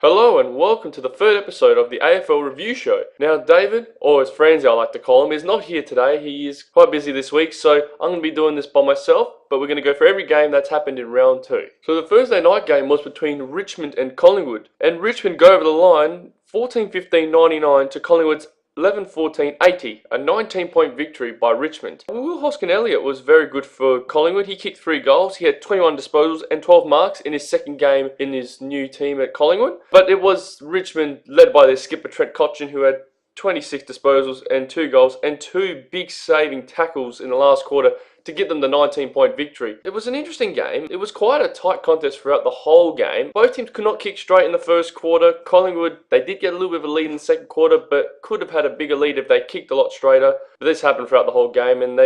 Hello and welcome to the third episode of the AFL Review Show. Now David, or as Franzi I like to call him, is not here today. He is quite busy this week, so I'm going to be doing this by myself, but we're going to go for every game that's happened in round 2. So the Thursday night game was between Richmond and Collingwood, and Richmond go over the line 14-15-99 to Collingwood's 11-14-80, a 19-point victory by Richmond. Will Hoskin-Elliott was very good for Collingwood. He kicked 3 goals, he had 21 disposals and 12 marks in his second game in his new team at Collingwood. But it was Richmond led by their skipper Trent Cotchin, who had 26 disposals and 2 goals and 2 big saving tackles in the last quarter to get them the 19-point victory. It was an interesting game. It was quite a tight contest throughout the whole game. Both teams could not kick straight in the first quarter. Collingwood, they did get a little bit of a lead in the second quarter, but could have had a bigger lead if they kicked a lot straighter. But this happened throughout the whole game, and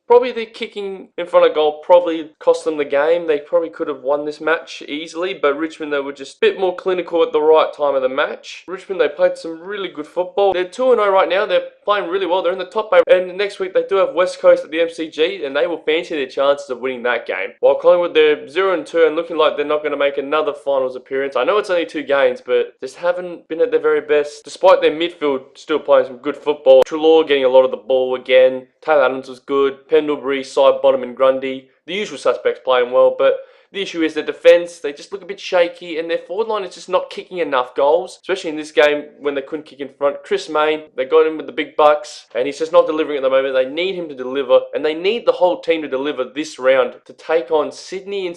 probably the kicking in front of goal probably cost them the game. They probably could have won this match easily, but Richmond, they were just a bit more clinical at the right time of the match. Richmond, they played some really good football. They're 2-0 right now. They're playing really well. They're in the top 8. And next week, they do have West Coast at the MCG, and they will fancy their chances of winning that game. While Collingwood, they're 0-2 and looking like they're not going to make another finals appearance. I know it's only 2 games, but just haven't been at their very best. Despite their midfield still playing some good football. Treloar getting a lot of the ball again. Taylor Adams was good. Pendlebury, Sidebottom and Grundy. The usual suspects playing well, but the issue is their defence. They just look a bit shaky, and their forward line is just not kicking enough goals, especially in this game when they couldn't kick in front. Chris Mayne, they got him with the big bucks, and he's just not delivering at the moment. They need him to deliver, and they need the whole team to deliver this round to take on Sydney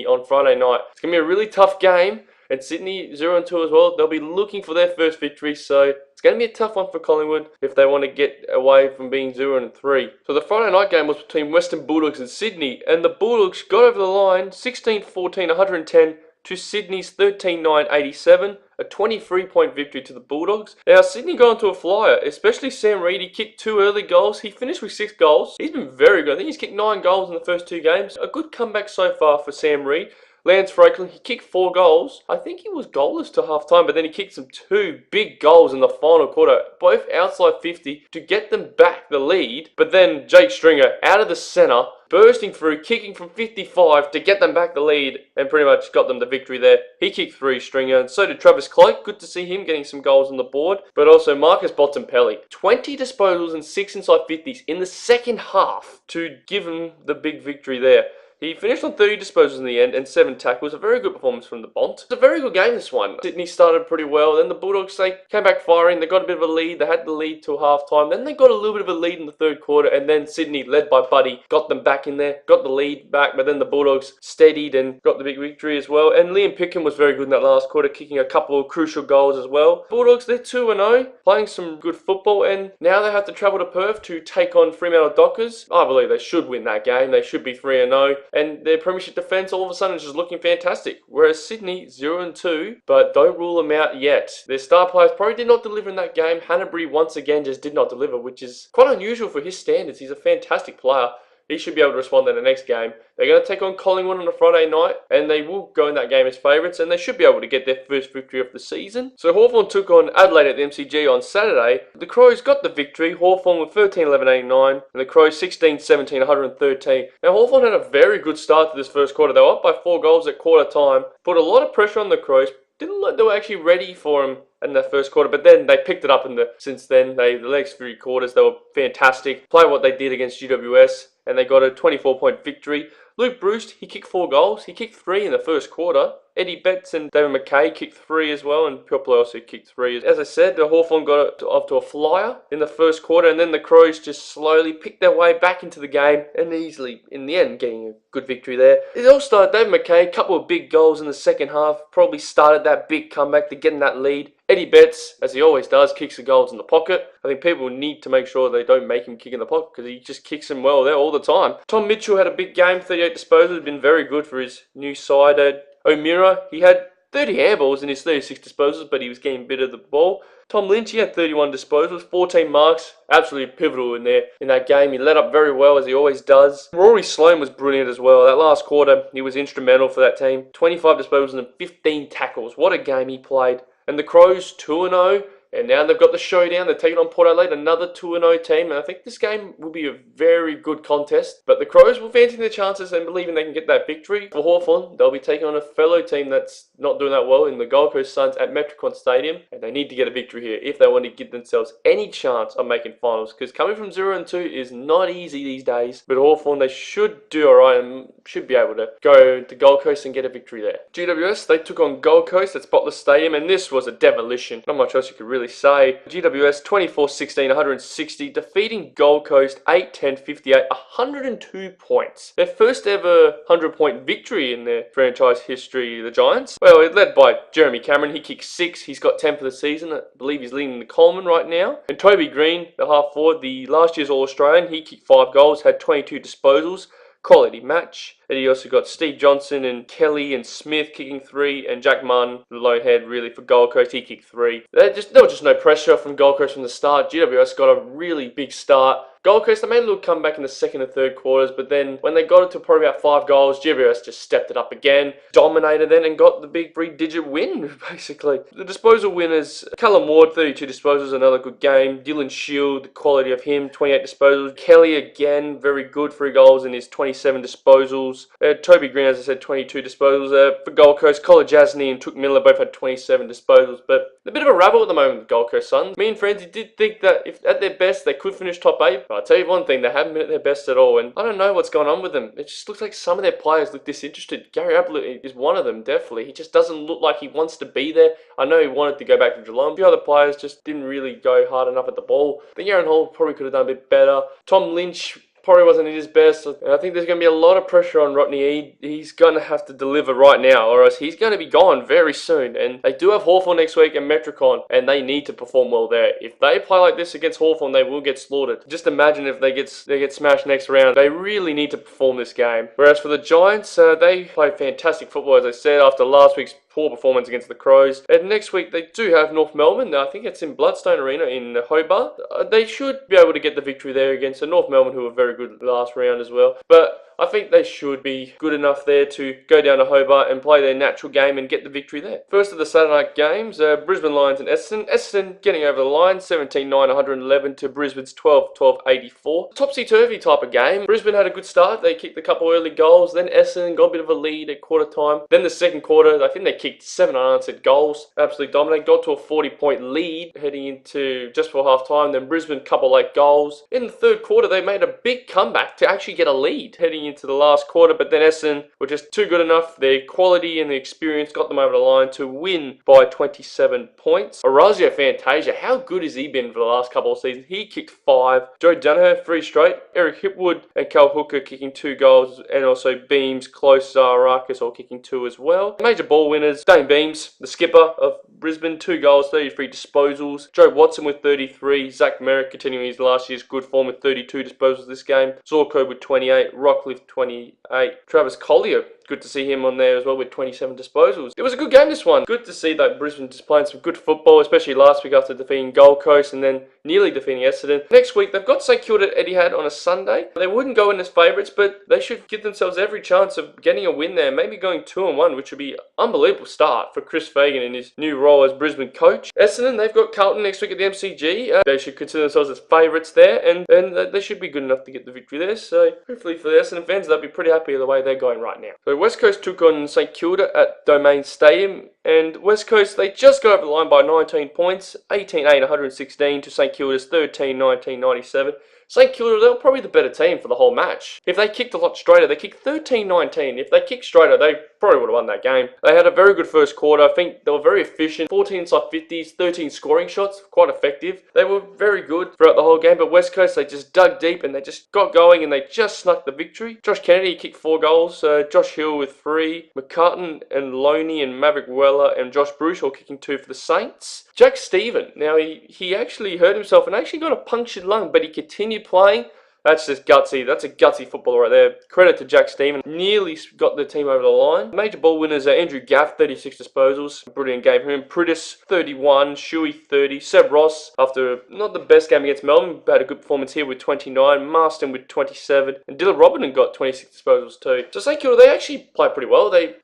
on Friday night. It's going to be a really tough game, and Sydney 0-2 as well. They'll be looking for their first victory, so it's going to be a tough one for Collingwood if they want to get away from being 0-3. So the Friday night game was between Western Bulldogs and Sydney, and the Bulldogs got over the line 16-14, 110 to Sydney's 13-9, 87. A 23-point victory to the Bulldogs. Now, Sydney got onto a flyer, especially Sam Reid. He kicked 2 early goals. He finished with 6 goals. He's been very good. I think he's kicked 9 goals in the first 2 games. A good comeback so far for Sam Reid. Lance Franklin, he kicked 4 goals. I think he was goalless to half-time, but then he kicked some 2 big goals in the final quarter, both outside 50, to get them back the lead. But then Jake Stringer, out of the centre, bursting through, kicking from 55 to get them back the lead, and pretty much got them the victory there. He kicked 3, Stringer, and so did Travis Cloke. Good to see him getting some goals on the board. But also Marcus Bontempelli, 20 disposals and 6 inside 50s in the second half to give him the big victory there. He finished on 30 disposals in the end and 7 tackles. A very good performance from the Bont. It's a very good game, this one. Sydney started pretty well. Then the Bulldogs, they came back firing. They got a bit of a lead. They had the lead till half-time. Then they got a little bit of a lead in the third quarter. And then Sydney, led by Buddy, got them back in there. Got the lead back. But then the Bulldogs steadied and got the big victory as well. And Liam Pickham was very good in that last quarter, kicking a couple of crucial goals as well. Bulldogs, they're 2-0, playing some good football. And now they have to travel to Perth to take on Fremantle Dockers. I believe they should win that game. They should be 3-0. And their premiership defence all of a sudden is just looking fantastic. Whereas Sydney 0-2, but don't rule them out yet. Their star players probably did not deliver in that game. Hanbury once again just did not deliver, which is quite unusual for his standards. He's a fantastic player. He should be able to respond in the next game. They're going to take on Collingwood on a Friday night, and they will go in that game as favourites, and they should be able to get their first victory of the season. So Hawthorn took on Adelaide at the MCG on Saturday. The Crows got the victory. Hawthorn with 13-11-89, and the Crows 16-17, 113. Now Hawthorn had a very good start to this first quarter. They were up by 4 goals at quarter time. Put a lot of pressure on the Crows. Didn't look like they were actually ready for him in the first quarter, but then they picked it up since then. The next 3 quarters, they were fantastic. Played what they did against GWS, and they got a 24-point victory. Luke Bruce, he kicked 4 goals. He kicked 3 in the first quarter. Eddie Betts and David McKay kicked 3 as well, and Pioppolo also kicked 3. As I said, the Hawthorn got off to a flyer in the first quarter, and then the Crows just slowly picked their way back into the game, and easily, in the end, getting a good victory there. It all started, David McKay, a couple of big goals in the second half, probably started that big comeback to getting that lead. Eddie Betts, as he always does, kicks the goals in the pocket. I think people need to make sure they don't make him kick in the pocket because he just kicks them well there all the time. Tom Mitchell had a big game, 38 disposals, been very good for his new side. O'Meara, he had 30 handballs in his 36 disposals, but he was getting bit of the ball. Tom Lynch, he had 31 disposals, 14 marks, absolutely pivotal in that game. He led up very well, as he always does. Rory Sloane was brilliant as well. That last quarter, he was instrumental for that team. 25 disposals and 15 tackles. What a game he played. And the Crows 2-0, And now they've got the showdown. They're taking on Port Adelaide, another 2-0 team. And I think this game will be a very good contest. But the Crows will fancy their chances and believing they can get that victory. For Hawthorn, they'll be taking on a fellow team that's not doing that well in the Gold Coast Suns at Metricon Stadium. And they need to get a victory here if they want to give themselves any chance of making finals. Because coming from 0-2 is not easy these days. But Hawthorn, they should do alright and should be able to go to Gold Coast and get a victory there. GWS, they took on Gold Coast at Spotless Stadium, and this was a demolition. Not much else you could really say. GWS 24-16, 160, defeating Gold Coast 8-10, 58, 102 points. Their first ever 100-point victory in their franchise history, the Giants. Well, it's led by Jeremy Cameron. He kicked 6. He's got 10 for the season. I believe he's leading the Coleman right now. And Toby Green, the half forward, the last year's All-Australian, he kicked 5 goals, had 22 disposals. Quality match. And he also got Steve Johnson and Kelly and Smith kicking 3, and Jack Munn, the lone head really for Gold Coast, he kicked 3. There was just no pressure from Gold Coast from the start. GWS got a really big start. Gold Coast, they made a little comeback in the second and third quarters, but then when they got it to probably about 5 goals, GWS just stepped it up again, dominated then, and got the big 3-digit win, basically. The disposal winners, Callum Ward, 32 disposals, another good game. Dylan Shield, the quality of him, 28 disposals. Kelly, again, very good, 3 goals in his 27 disposals. Toby Green, as I said, 22 disposals. For Gold Coast, Colin Jasny and Took Miller both had 27 disposals, but a bit of a rabble at the moment with the Gold Coast Suns. Me and Francie did think that if at their best they could finish top 8, but I'll tell you one thing, they haven't been at their best at all, and I don't know what's going on with them. It just looks like some of their players look disinterested. Gary Ablett is one of them, definitely. He just doesn't look like he wants to be there. I know he wanted to go back to Geelong. A few other players just didn't really go hard enough at the ball. I think Aaron Hall probably could have done a bit better. Tom Lynch probably wasn't at his best. And I think there's going to be a lot of pressure on Rodney. He's going to have to deliver right now, or else he's going to be gone very soon. And they do have Hawthorn next week and Metricon, and they need to perform well there. If they play like this against Hawthorn, they will get slaughtered. Just imagine if they get smashed next round. They really need to perform this game. Whereas for the Giants, they played fantastic football, as I said, after last week's poor performance against the Crows. And next week they do have North Melbourne. I think it's in Bloodstone Arena in Hobart. They should be able to get the victory there against the North Melbourne, who were very good last round as well. But I think they should be good enough there to go down to Hobart and play their natural game and get the victory there. First of the Saturday night games, Brisbane Lions and Essendon. Essendon getting over the line, 17-9, 111 to Brisbane's 12-12, 84. Topsy-turvy type of game. Brisbane had a good start. They kicked a couple early goals. Then Essendon got a bit of a lead at quarter time. Then the second quarter, I think they kicked 7 unanswered goals. Absolutely dominated. Got to a 40-point lead heading into just before half time. Then Brisbane, couple late goals. In the third quarter, they made a big comeback to actually get a lead heading into the last quarter, but then Essendon were just too good enough. Their quality and the experience got them over the line to win by 27 points. Orazio Fantasia, how good has he been for the last couple of seasons? He kicked 5. Joe Danaher, 3 straight. Eric Hipwood and Cal Hooker kicking 2 goals, and also Beams, Close, Zaharakis all kicking 2 as well. Major ball winners, Dane Beams, the skipper of Brisbane, 2 goals, 33 disposals. Joe Watson with 33. Zach Merrick continuing his last year's good form with 32 disposals this game. Zorko with 28. Rockcliffe 28. Travis Collier, good to see him on there as well with 27 disposals. It was a good game, this one. Good to see that Brisbane just playing some good football, especially last week after defeating Gold Coast and then nearly defeating Essendon. Next week, they've got St Kilda at Etihad on a Sunday. They wouldn't go in as favourites, but they should give themselves every chance of getting a win there, maybe going 2-1, which would be an unbelievable start for Chris Fagan in his new role as Brisbane coach. Essendon, they've got Carlton next week at the MCG. They should consider themselves as favourites there, and they should be good enough to get the victory there. So hopefully for the Essendon fans, they'll be pretty happy with the way they're going right now. So West Coast took on St Kilda at Domain Stadium, and West Coast, they just got over the line by 19 points, 18-8, 116 to St Kilda's 13-19, 97. St Kilda, they were probably the better team for the whole match. If they kicked a lot straighter, they kicked 13-19. If they kicked straighter, they probably would have won that game. They had a very good first quarter. I think they were very efficient. 14 inside 50s, 13 scoring shots, quite effective. They were very good throughout the whole game, but West Coast, they just dug deep and they just got going and they just snuck the victory. Josh Kennedy kicked 4 goals. Josh Hill with 3. McCartan and Loney and Maverick Weller and Josh Bruce all kicking 2 for the Saints. Jack Stephen, now he actually hurt himself and actually got a punctured lung, but he continued playing. That's just gutsy. That's a gutsy footballer right there. Credit to Jack Stephen. Nearly got the team over the line. Major ball winners are Andrew Gaff, 36 disposals. Brilliant game for him. Pritis, 31. Shuey, 30. Seb Ross, after not the best game against Melbourne, but had a good performance here with 29. Marston with 27. And Dylan Robinson got 26 disposals too. So St Kilda, they actually played pretty well. They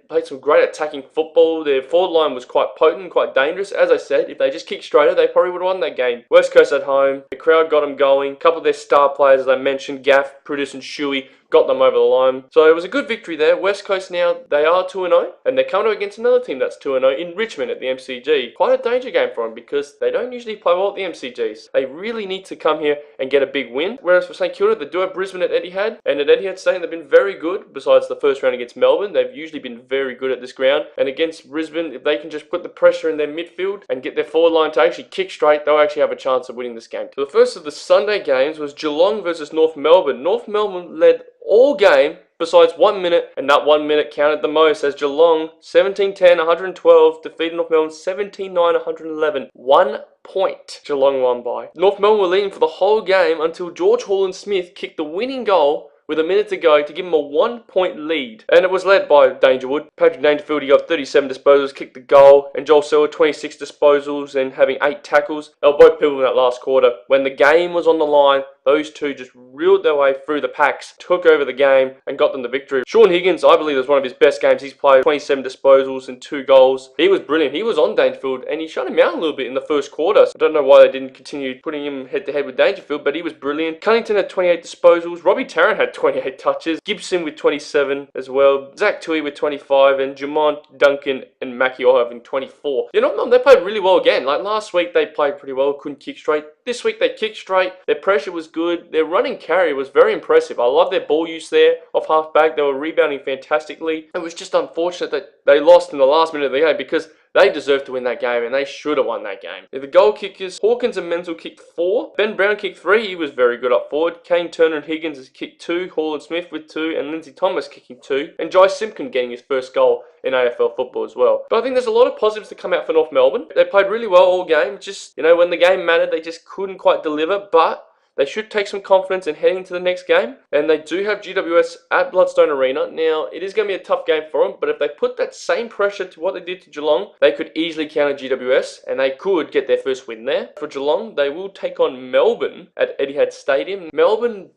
played some great attacking football. Their forward line was quite potent, quite dangerous. As I said, if they just kicked straighter, they probably would have won that game. West Coast at home. The crowd got them going. A couple of their star players, as I mentioned, Gaff, Pritis and Shuey, got them over the line. So it was a good victory there. West Coast now, they are 2-0, and they're coming up against another team that's 2-0 in Richmond at the MCG. Quite a danger game for them because they don't usually play well at the MCGs. They really need to come here and get a big win. Whereas for St Kilda, they do have Brisbane at Etihad, and at Etihad Stadium, they've been very good. Besides the first round against Melbourne, they've usually been very good at this ground. And against Brisbane, if they can just put the pressure in their midfield and get their forward line to actually kick straight, they'll actually have a chance of winning this game. So the first of the Sunday games was Geelong versus North Melbourne. North Melbourne led all game besides 1 minute, and that 1 minute counted the most as Geelong 17-10, 112, defeated North Melbourne 17-9, 111. 1 point Geelong won by. North Melbourne were leading for the whole game until George Holland-Smith kicked the winning goal with a minute to go to give him a 1 point lead. And it was led by Dangerwood. Patrick Dangerfield, he got 37 disposals, kicked the goal, and Joel Selwood 26 disposals and having 8 tackles. They were both pivotal in that last quarter. When the game was on the line, those two just reeled their way through the packs, took over the game, and got them the victory. Sean Higgins, I believe, was one of his best games. He's played 27 disposals and 2 goals. He was brilliant. He was on Dangerfield, and he shut him out a little bit in the first quarter. So I don't know why they didn't continue putting him head-to-head with Dangerfield, but he was brilliant. Cunnington had 28 disposals. Robbie Tarrant had 28 touches. Gibson with 27 as well. Zach Tui with 25, and Jamont, Duncan, and Mackie all having 24. You know, they played really well again. Like last week, they played pretty well, couldn't kick straight. This week, they kicked straight. Their pressure was good. Their running carry was very impressive. I love their ball use there off half back. They were rebounding fantastically. It was just unfortunate that they lost in the last minute of the game because they deserved to win that game, and they should have won that game. The goal kickers, Hawkins and Menzel kicked 4. Ben Brown kicked 3. He was very good up forward. Kane Turner and Higgins has kicked 2. Holland Smith with 2. And Lindsay Thomas kicking 2. And Jai Simpkin getting his first goal in AFL football as well. But I think there's a lot of positives to come out for North Melbourne. They played really well all game. Just, you know, when the game mattered, they just couldn't quite deliver. But they should take some confidence in heading to the next game. And they do have GWS at Bloodstone Arena. Now, it is going to be a tough game for them, but if they put that same pressure to what they did to Geelong, they could easily counter GWS, and they could get their first win there. For Geelong, they will take on Melbourne at Etihad Stadium. Melbourne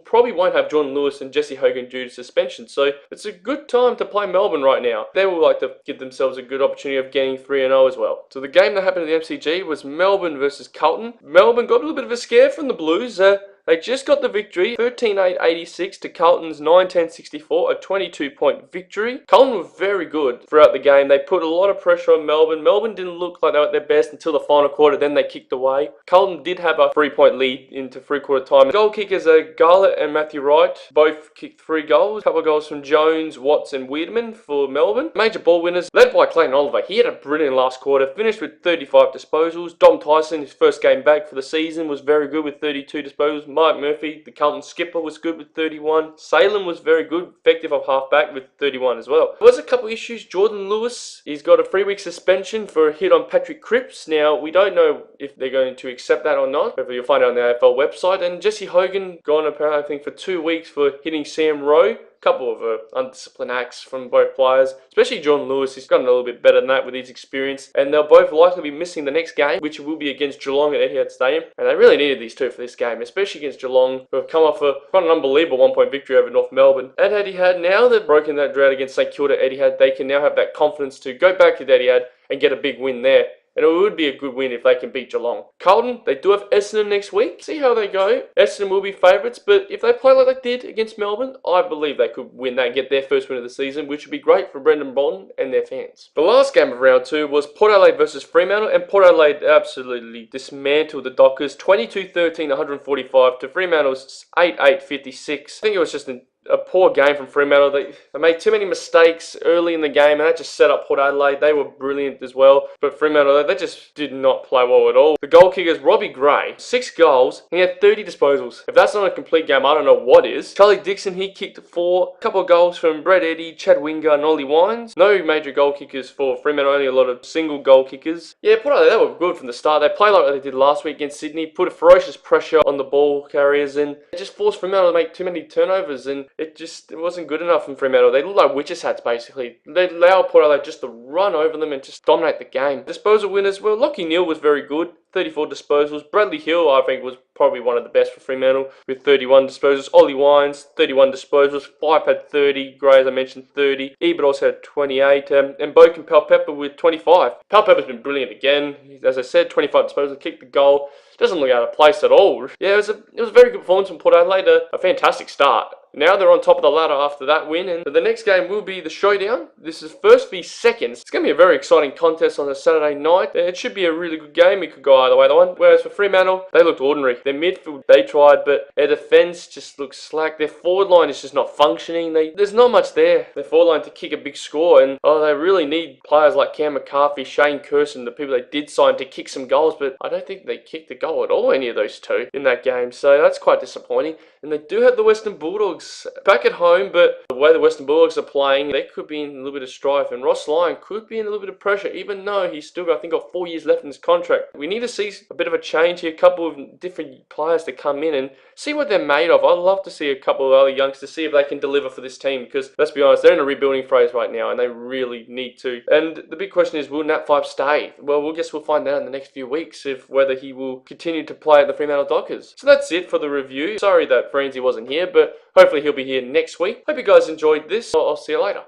probably won't have John Lewis and Jesse Hogan due to suspension, so it's a good time to play Melbourne right now. They will like to give themselves a good opportunity of getting 3-0 as well. So the game that happened at the MCG was Melbourne versus Carlton. Melbourne got a little bit of a scare from the Blues. They just got the victory, 13-8-86 to Carlton's 9-10-64, a 22-point victory. Carlton were very good throughout the game. They put a lot of pressure on Melbourne. Melbourne didn't look like they were at their best until the final quarter, then they kicked away. Carlton did have a 3-point lead into three-quarter time. Goal kickers are Garlett and Matthew Wright. Both kicked 3 goals. A couple of goals from Jones, Watts and Wiedemann for Melbourne. Major ball winners, led by Clayton Oliver. He had a brilliant last quarter, finished with 35 disposals. Dom Tyson, his first game back for the season, was very good with 32 disposals. Mike Murphy, the Carlton skipper, was good with 31. Salem was very good, effective off half-back with 31 as well. There was a couple issues. Jordan Lewis, he's got a 3-week suspension for a hit on Patrick Cripps. Now, we don't know if they're going to accept that or not. But you'll find out on the AFL website. And Jesse Hogan gone apparently, I think, for 2 weeks for hitting Sam Rowe. Couple of undisciplined acts from both players, especially John Lewis. He's gotten a little bit better than that with his experience, and they'll both likely be missing the next game, which will be against Geelong at Etihad Stadium. And they really needed these two for this game, especially against Geelong, who have come off quite an unbelievable 1-point victory over North Melbourne. At Etihad, now they've broken that drought against St Kilda at Etihad, they can now have that confidence to go back to Etihad and get a big win there. And it would be a good win if they can beat Geelong. Carlton, they do have Essendon next week. See how they go. Essendon will be favourites, but if they play like they did against Melbourne, I believe they could win that and get their first win of the season, which would be great for Brendan Bolton and their fans. The last game of round 2 was Port Adelaide versus Fremantle, and Port Adelaide absolutely dismantled the Dockers, 22-13, 145 to Fremantle's 8-8-56. I think it was just a poor game from Fremantle. They made too many mistakes early in the game, and that just set up Port Adelaide. They were brilliant as well, but Fremantle, they just did not play well at all. The goal kickers, Robbie Gray, 6 goals, he had 30 disposals. If that's not a complete game, I don't know what is. Charlie Dixon, he kicked 4. A couple of goals from Brett Eddy, Chad Winger, and Ollie Wines. No major goal kickers for Fremantle, only a lot of single goal kickers. Yeah, Port Adelaide, they were good from the start. They played like they did last week against Sydney, put a ferocious pressure on the ball carriers, and it just forced Fremantle to make too many turnovers, and it wasn't good enough from Fremantle. They looked like witches' hats, basically. They allowed Port Adelaide just to run over them and just dominate the game. Disposal winners, well, Lachie Neale was very good. 34 disposals. Bradley Hill, I think, was probably one of the best for Fremantle with 31 disposals. Ollie Wines, 31 disposals. Fife had 30. Gray, as I mentioned, 30. Ebert also had 28. And Boken Palpepper with 25. Palpepper's been brilliant again. As I said, 25 disposals, kicked the goal. Doesn't look out of place at all. Yeah, it was a very good performance from Port Adelaide. A fantastic start. Now they're on top of the ladder after that win, and the next game will be the showdown. This is first v second. It's going to be a very exciting contest on a Saturday night. It should be a really good game. It could go either way. Whereas for Fremantle, they looked ordinary. Their midfield, they tried, but their defence just looks slack. Their forward line is just not functioning. There's not much there. Their forward line to kick a big score, and they really need players like Cam McCarthy, Shane Kirsten, the people they did sign to kick some goals, but I don't think they kicked a goal at all, any of those two, in that game. So that's quite disappointing. And they do have the Western Bulldogs back at home, but the way the Western Bulldogs are playing, they could be in a little bit of strife, and Ross Lyon could be in a little bit of pressure, even though he's still got, I think, got 4 years left in his contract. We need to see a bit of a change here, a couple of different players to come in and see what they're made of. I'd love to see a couple of other youngsters, see if they can deliver for this team, because let's be honest, they're in a rebuilding phase right now, and they really need to. And the big question is, will Nat Fyfe stay? Well, we'll find out in the next few weeks whether he will continue to play at the Fremantle Dockers. So that's it for the review. Sorry that Franzi wasn't here, but hopefully he'll be here next week. Hope you guys enjoyed this. I'll see you later.